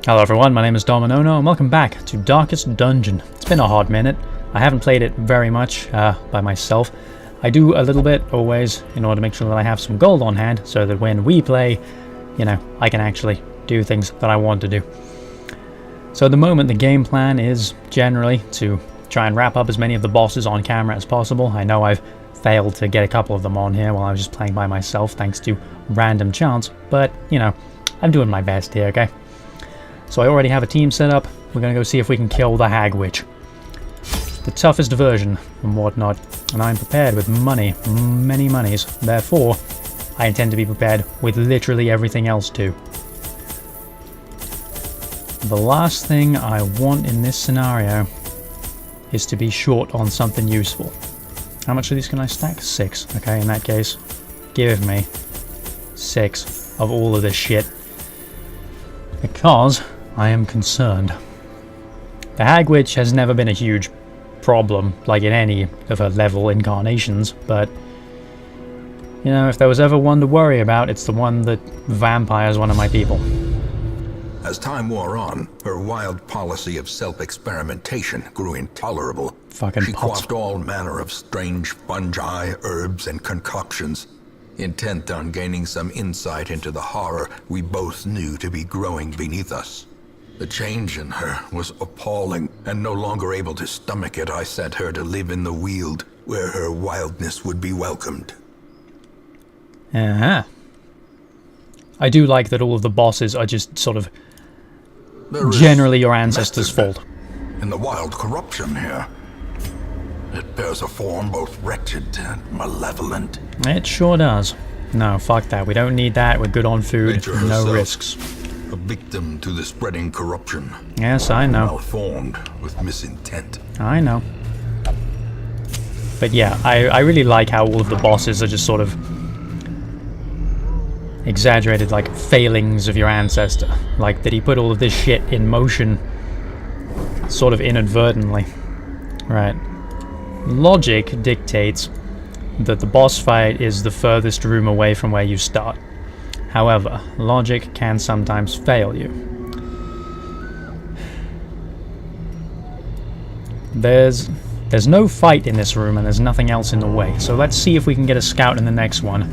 Hello everyone, my name is Dominono and welcome back to Darkest Dungeon. It's been a hot minute. I haven't played it very much by myself. I do a little bit always in order to make sure that I have some gold on hand so that when we play, you know, I can actually do things that I want to do. So at the moment the game plan is generally to try and wrap up as many of the bosses on camera as possible. I know I've failed to get a couple of them on here while I was just playing by myself thanks to random chance, but you know, I'm doing my best here, okay? So I already have a team set up. We're going to go see if we can kill the Hag Witch. The toughest version and whatnot. And I'm prepared with money. Many monies. Therefore, I intend to be prepared with literally everything else too. The last thing I want in this scenario is to be short on something useful. How much of these can I stack? 6. Okay, in that case, give me 6 of all of this shit. Because I am concerned. The Hag Witch has never been a huge problem, like in any of her level incarnations, but you know, if there was ever one to worry about, it's the one that vampires one of my people. As time wore on, her wild policy of self-experimentation grew intolerable. She quaffed all manner of strange fungi, herbs, and concoctions, intent on gaining some insight into the horror we both knew to be growing beneath us. The change in her was appalling, and no longer able to stomach it, I sent her to live in the Weald, where her wildness would be welcomed. Uh-huh. I do like that all of the bosses are just sort of generally your ancestors' fault. In the wild corruption here, it bears a form both wretched and malevolent. It sure does. No, fuck that. We don't need that. We're good on food. Nature No herself, risks. A victim to the spreading corruption. Yes, I know. Malformed with misintent. I know. But yeah, I really like how all of the bosses are just sort of exaggerated, like, failings of your ancestor. Like, that he put all of this shit in motion sort of inadvertently. Right. Logic dictates that the boss fight is the furthest room away from where you start. However, logic can sometimes fail you. There's no fight in this room and there's nothing else in the way, so let's see if we can get a scout in the next one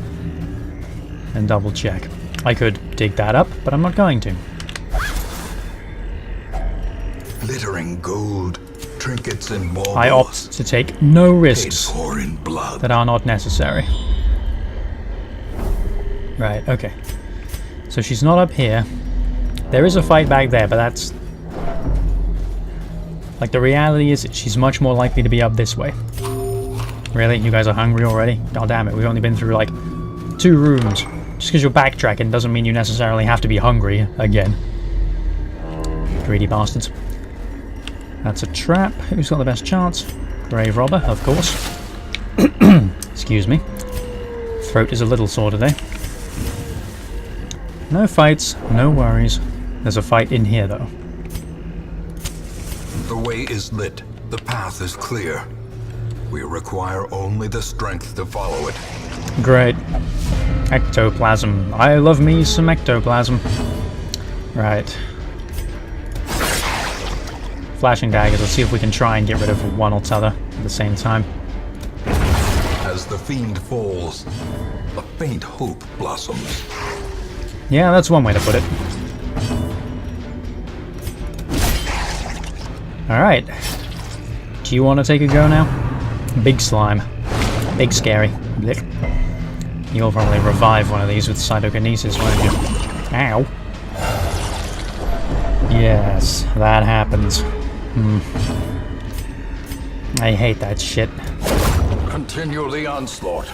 and double check. I could dig that up, but I'm not going to. Glittering gold, trinkets and baubles. I opt to take no risks in blood. that are not necessary. Right, okay. So she's not up here. There is a fight back there, but that's... like, the reality is she's much more likely to be up this way. Really? You guys are hungry already? God damn it, we've only been through, like, 2 rooms. Just because you're backtracking doesn't mean you necessarily have to be hungry again. Greedy bastards. That's a trap. Who's got the best chance? Grave robber, of course. Excuse me. Throat is a little sore today. No fights, no worries. There's a fight in here, though. The way is lit. The path is clear. We require only the strength to follow it. Great. Ectoplasm. I love me some ectoplasm. Right. Flashing daggers. Let's see if we can try and get rid of one or t'other at the same time. As the fiend falls, a faint hope blossoms. Yeah, that's one way to put it. Alright. Do you want to take a go now? Big slime. Big scary. Blech. You'll probably revive one of these with cytokinesis, won't you? Ow. Yes, that happens. I hate that shit. Continue the onslaught.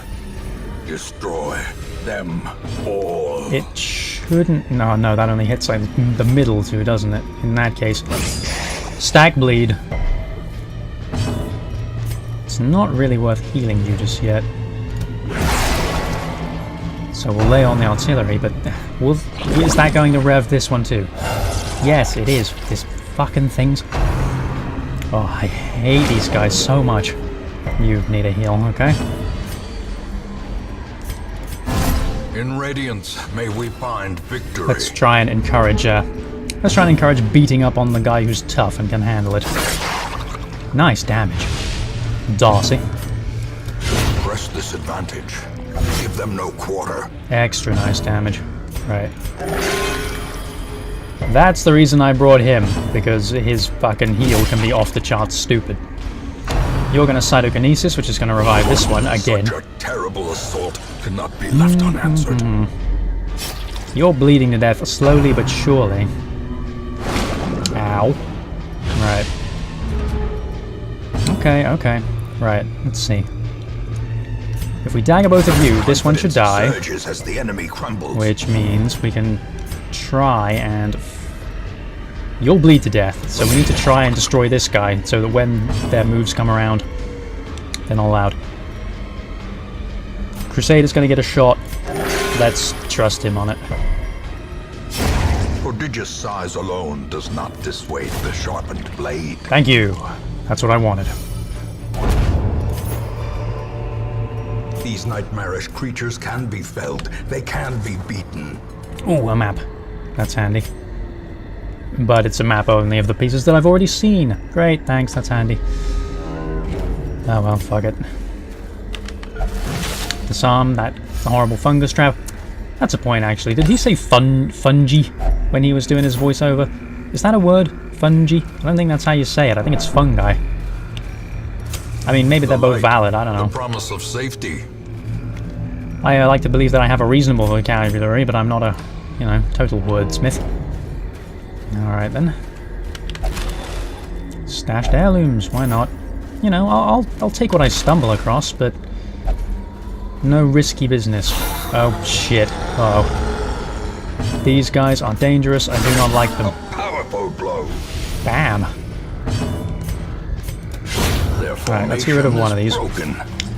Destroy them all. It shouldn't... No, that only hits like the middle too, doesn't it? In that case. Stack bleed. It's not really worth healing you just yet. So we'll lay on the artillery, but is that going to rev this one too? Yes, it is. This fucking things. Oh, I hate these guys so much. You need a heal, okay? In Radiance, may we find victory. Let's try and encourage Let's try and encourage beating up on the guy who's tough and can handle it. Nice damage. Darcy. Press this advantage. Give them no quarter. Extra nice damage. Right. That's the reason I brought him, because his fucking heal can be off the charts stupid. You're gonna Cytokinesis, which is gonna revive this one again. Such a terrible assault cannot be left unanswered. You're bleeding to death slowly but surely. Ow. Right. Okay, okay. Right, let's see. If we dagger both of you, this one should die. Surges as the enemy crumbles. Which means we can try and... You'll bleed to death, so we need to try and destroy this guy so that when their moves come around, they're not allowed. Crusader's gonna get a shot. Let's trust him on it. Prodigious size alone does not dissuade the sharpened blade. Thank you. That's what I wanted. These nightmarish creatures can be felled. They can be beaten. Ooh, a map. That's handy. But it's a map only of the pieces that I've already seen. Great, thanks, that's handy. Oh well, fuck it. Disarm that horrible fungus trap. That's a point, actually. Did he say fungi when he was doing his voiceover? Is that a word? Fungi? I don't think that's how you say it. I think it's fungi. I mean, maybe they're both valid, I don't know. The promise of safety. I like to believe that I have a reasonable vocabulary, but I'm not a, you know, total wordsmith. Alright then. Stashed heirlooms, why not? You know, I'll take what I stumble across, but no risky business. Oh shit. Uh-oh. These guys are dangerous, I do not like them. A powerful blow. Bam. Right, let's get rid of one of these.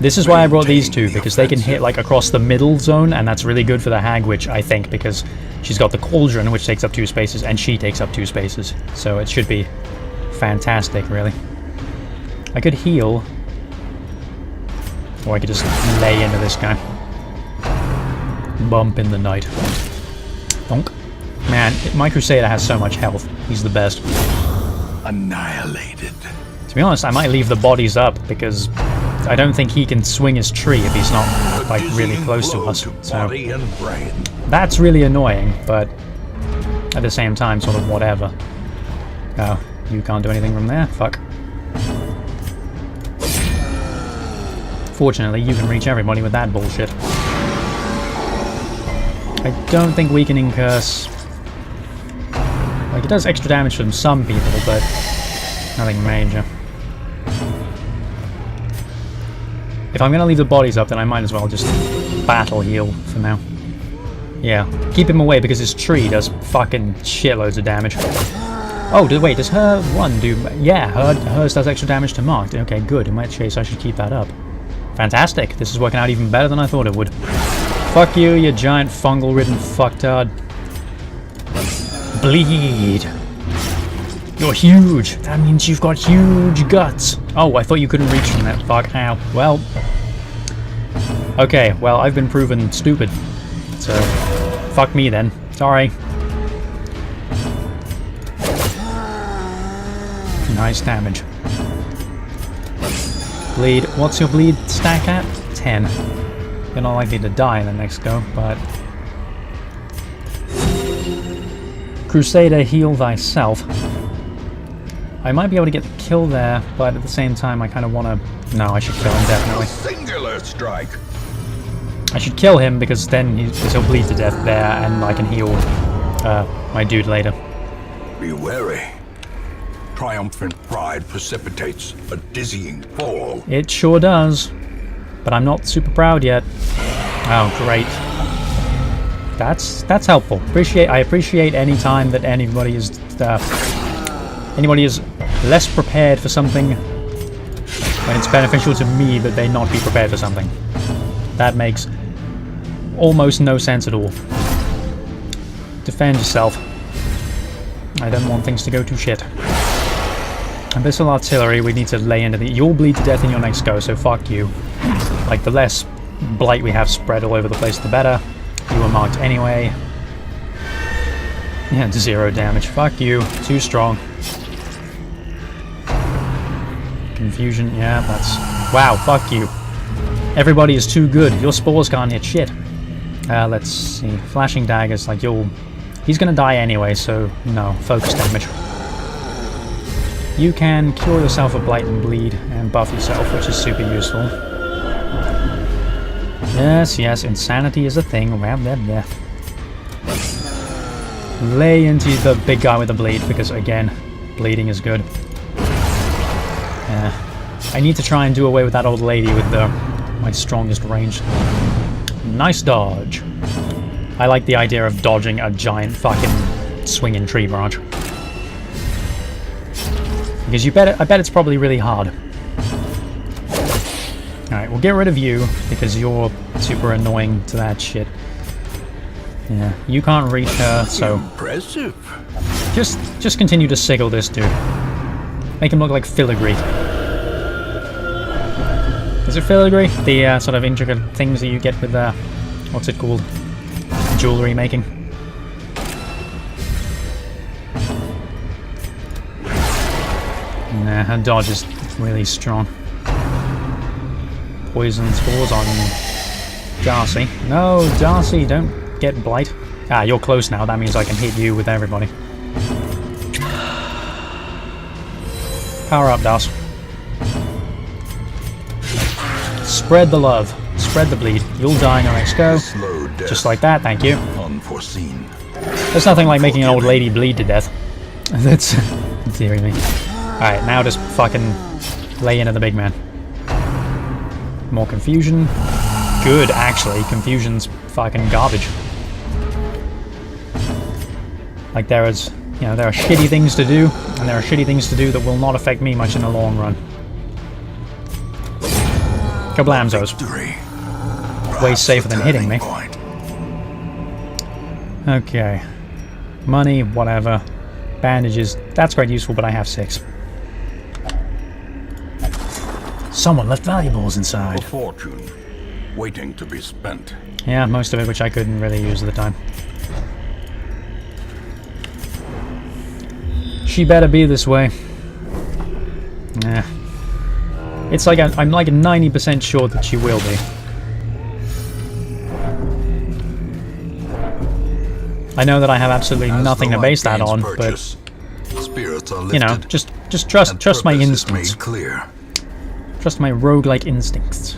This is why I brought these two, because they can hit like across the middle zone, and that's really good for the Hag Witch, I think, because she's got the Cauldron, which takes up 2 spaces, and she takes up 2 spaces. So it should be fantastic, really. I could heal, or I could just lay into this guy. Bump in the night. Donk. Man, my Crusader has so much health. He's the best. Annihilated. To be honest, I might leave the bodies up, because I don't think he can swing his tree if he's not, like, really close to us. So that's really annoying, but at the same time, sort of whatever. Oh, you can't do anything from there? Fuck. Fortunately, you can reach everybody with that bullshit. I don't think weakening curse... Like, it does extra damage from some people, but nothing major. If I'm gonna leave the bodies up, then I might as well just battle heal for now. Yeah, keep him away because his tree does fucking shitloads of damage. Oh, wait, does her one do... Yeah, hers does extra damage to marked. Okay, good. In which case, I should keep that up. Fantastic. This is working out even better than I thought it would. Fuck you, you giant fungal-ridden fucktard. Bleed. You're huge. That means you've got huge guts. Oh, I thought you couldn't reach from that. Fuck. Ow. Well. Okay, well, I've been proven stupid. So, fuck me then. Sorry. Nice damage. Bleed. What's your bleed stack at? 10. You're not likely to die in the next go, but... Crusader, heal thyself. I might be able to get the kill there, but at the same time, I kind of want to... No, I should kill him, definitely. Singular strike. I should kill him, because then he'll bleed to death there, and I can heal my dude later. Be wary. Triumphant pride precipitates a dizzying fall. It sure does. But I'm not super proud yet. Oh, great. That's helpful. I appreciate any time that anybody is less prepared for something when it's beneficial to me that they not be prepared for something. That makes almost no sense at all. Defend yourself. I don't want things to go to shit. Abyssal Artillery, we need to lay into the... You'll bleed to death in your next go, so fuck you. Like, the less blight we have spread all over the place, the better. You were marked anyway. Yeah, 0 damage. Fuck you. Too strong. Confusion, yeah, that's... Wow, fuck you. Everybody is too good. Your spores can't hit shit. Let's see. Flashing daggers, like, you'll... He's gonna die anyway, so, no. Focus damage. You can cure yourself of Blight and Bleed, and buff yourself, which is super useful. Yes, yes, insanity is a thing. Well, there. Lay into the big guy with the bleed, because, again, bleeding is good. I need to try and do away with that old lady with my strongest range. Nice dodge. I like the idea of dodging a giant fucking swinging tree branch. Because I bet it's probably really hard. Alright, we'll get rid of you, because you're super annoying to that shit. Yeah, you can't reach her, so... Impressive. Just continue to sigil this dude. Make him look like filigree. Is it filigree? The sort of intricate things that you get with, what's it called? Jewelry making. Nah, her dodge is really strong. Poison spores on Darcy. No, Darcy, don't get Blight. Ah, you're close now. That means I can hit you with everybody. Power up, Darcy. Spread the love. Spread the bleed. You'll die in your next go. Just like that, thank you. Unforeseen. There's nothing like making an old lady bleed to death. That's... dearie me. Alright, now just fucking lay into the big man. More confusion. Good, actually. Confusion's fucking garbage. Like, there are shitty things to do, and there are shitty things to do that will not affect me much in the long run. Kablamzos. Way safer than hitting me. Okay. Money, whatever. Bandages, that's quite useful, but I have 6. Someone left valuables inside. A fortune, waiting to be spent. Yeah, most of it which I couldn't really use at the time. She better be this way. Nah. It's like I'm like 90% sure that she will be. I know that I have absolutely nothing to base that on, but you know, just trust my instincts. Trust my roguelike instincts.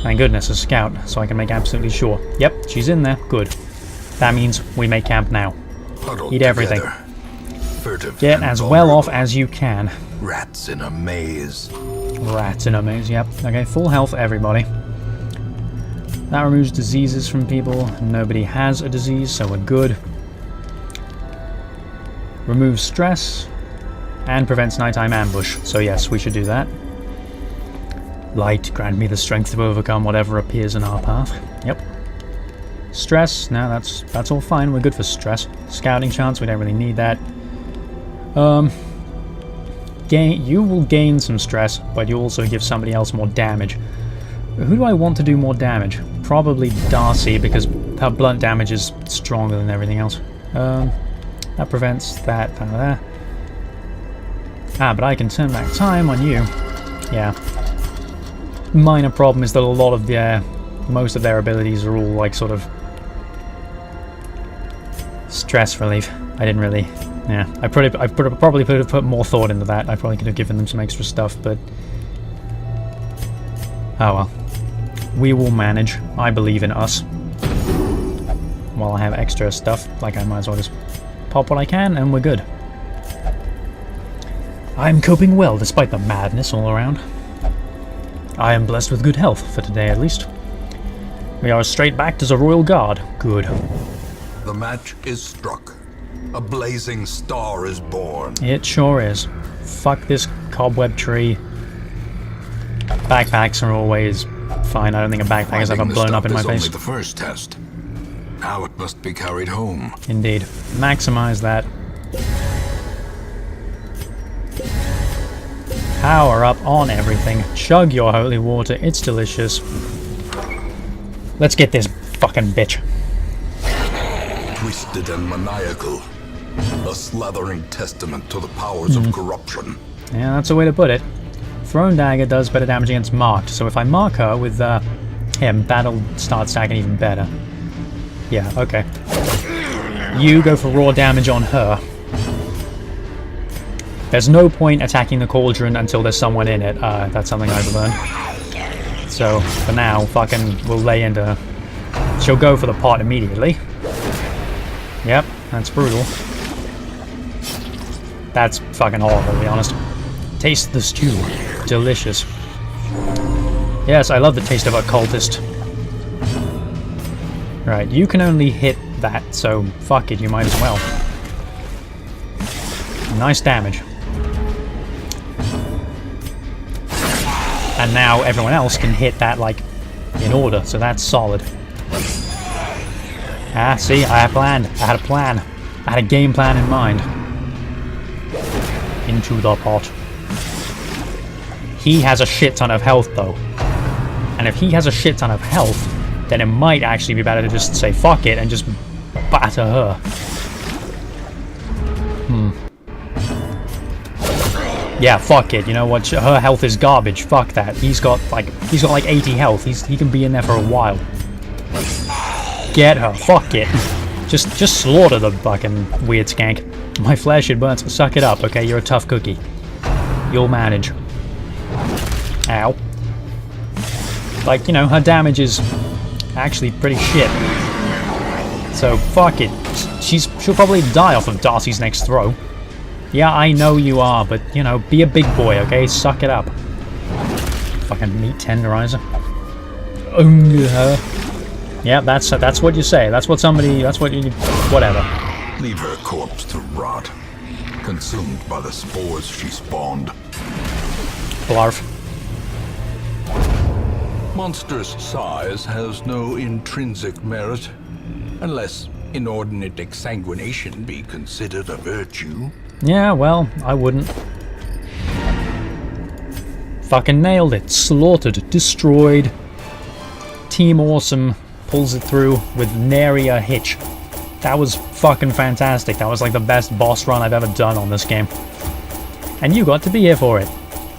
Thank goodness, a scout, so I can make absolutely sure. Yep, she's in there. Good. That means we make camp now. Eat everything. Get as well off as you can. Rats in a maze. Rats in a maze, yep. Okay, full health, everybody. That removes diseases from people. Nobody has a disease, so we're good. Removes stress. And prevents nighttime ambush. So yes, we should do that. Light, grant me the strength to overcome whatever appears in our path. Yep. Stress, no, that's all fine. We're good for stress. Scouting chance, we don't really need that. You will gain some stress, but you also give somebody else more damage. Who do I want to do more damage? Probably Darcy, because her blunt damage is stronger than everything else. That prevents that. Ah, but I can turn back time on you. Yeah. Minor problem is that a lot of most of their abilities are all like sort of stress relief. I didn't really. Yeah, I probably could have put more thought into that. I probably could have given them some extra stuff, but oh well. We will manage. I believe in us. While I have extra stuff, like I might as well just pop what I can, and we're good. I'm coping well despite the madness all around. I am blessed with good health, for today at least. We are straight backed as a royal guard. Good. The match is struck. A blazing star is born. It sure is. Fuck this cobweb tree. Backpacks are always fine. I don't think a backpack has ever blown up in my face. Only the first test. Now it must be carried home. Indeed. Maximize that. Power up on everything. Chug your holy water. It's delicious. Let's get this fucking bitch. twisted and maniacal. A slathering testament to the powers of corruption. Yeah, that's a way to put it. Thrown Dagger does better damage against marked, so if I mark her with him, that'll start stacking even better. Yeah, okay. You go for raw damage on her. There's no point attacking the cauldron until there's someone in it. That's something I've learned. So, for now, fucking we'll lay into her. She'll go for the pot immediately. Yep, that's brutal. That's fucking horrible, to be honest. Taste the stew. Delicious. Yes, I love the taste of a cultist. Right, you can only hit that, so fuck it, you might as well. Nice damage. And now everyone else can hit that, like, in order, so that's solid. Ah, see, I had planned. I had a plan. I had a game plan in mind. Into the pot. He has a shit ton of health, though. And if he has a shit ton of health, then it might actually be better to just say fuck it and just batter her. Yeah, fuck it. You know what? Her health is garbage. Fuck that. He's got like 80 health. He can be in there for a while. Get her. Fuck it. Just slaughter the fucking weird skank. My flesh, it burns. Suck it up, okay? You're a tough cookie. You'll manage. Ow. Like, you know, her damage is actually pretty shit. So, fuck it. She'll probably die off of Darcy's next throw. Yeah, I know you are, but, you know, be a big boy, okay? Suck it up. Fucking meat tenderizer. Yeah, that's what you say. That's what you... Whatever. Leave her corpse to rot. Consumed by the spores she spawned. Blarf. Monstrous size has no intrinsic merit, unless inordinate exsanguination be considered a virtue. Yeah, well, I wouldn't. Fucking nailed it. Slaughtered. Destroyed. Team Awesome pulls it through with nary a hitch. That was fucking fantastic. That was like the best boss run I've ever done on this game. And you got to be here for it.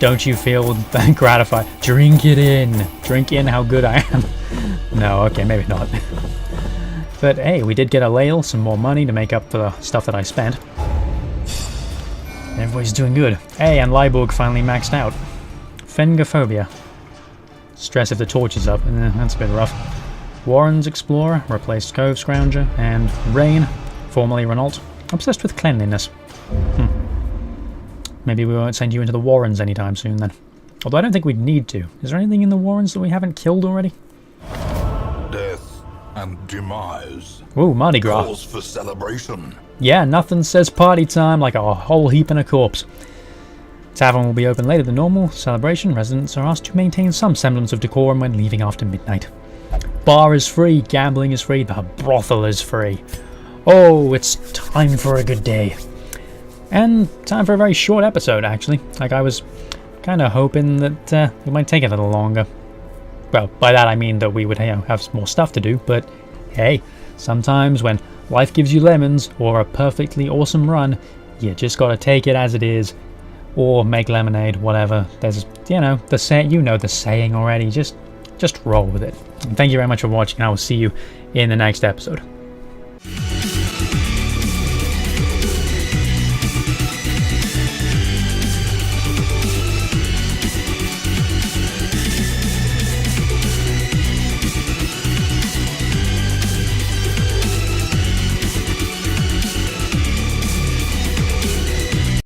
Don't you feel gratified? Drink it in. Drink in how good I am. No, okay, maybe not. But hey, we did get a ladle, some more money to make up for the stuff that I spent. Everybody's doing good. Hey, and Liborg finally maxed out. Fengophobia. Stress if the torch is up. That's a bit rough. Warren's Explorer replaced Cove Scrounger, and Rain, formerly Renault, obsessed with cleanliness. Maybe we won't send you into the Warrens anytime soon then. Although I don't think we'd need to. Is there anything in the Warrens that we haven't killed already? Death and demise. Ooh, Mardi Gras. Calls for celebration. Yeah, nothing says party time like a whole heap in a corpse. Tavern will be open later than normal. Celebration, residents are asked to maintain some semblance of decorum when leaving after midnight. Bar is free, gambling is free, the brothel is free. Oh, it's time for a good day. And time for a very short episode, actually. Like, I was kind of hoping that it might take a little longer. Well, by that I mean that we would have more stuff to do, but hey, sometimes when life gives you lemons or a perfectly awesome run, you just gotta take it as it is. Or make lemonade, whatever. There's, the saying already. Just roll with it. And thank you very much for watching, and I will see you in the next episode.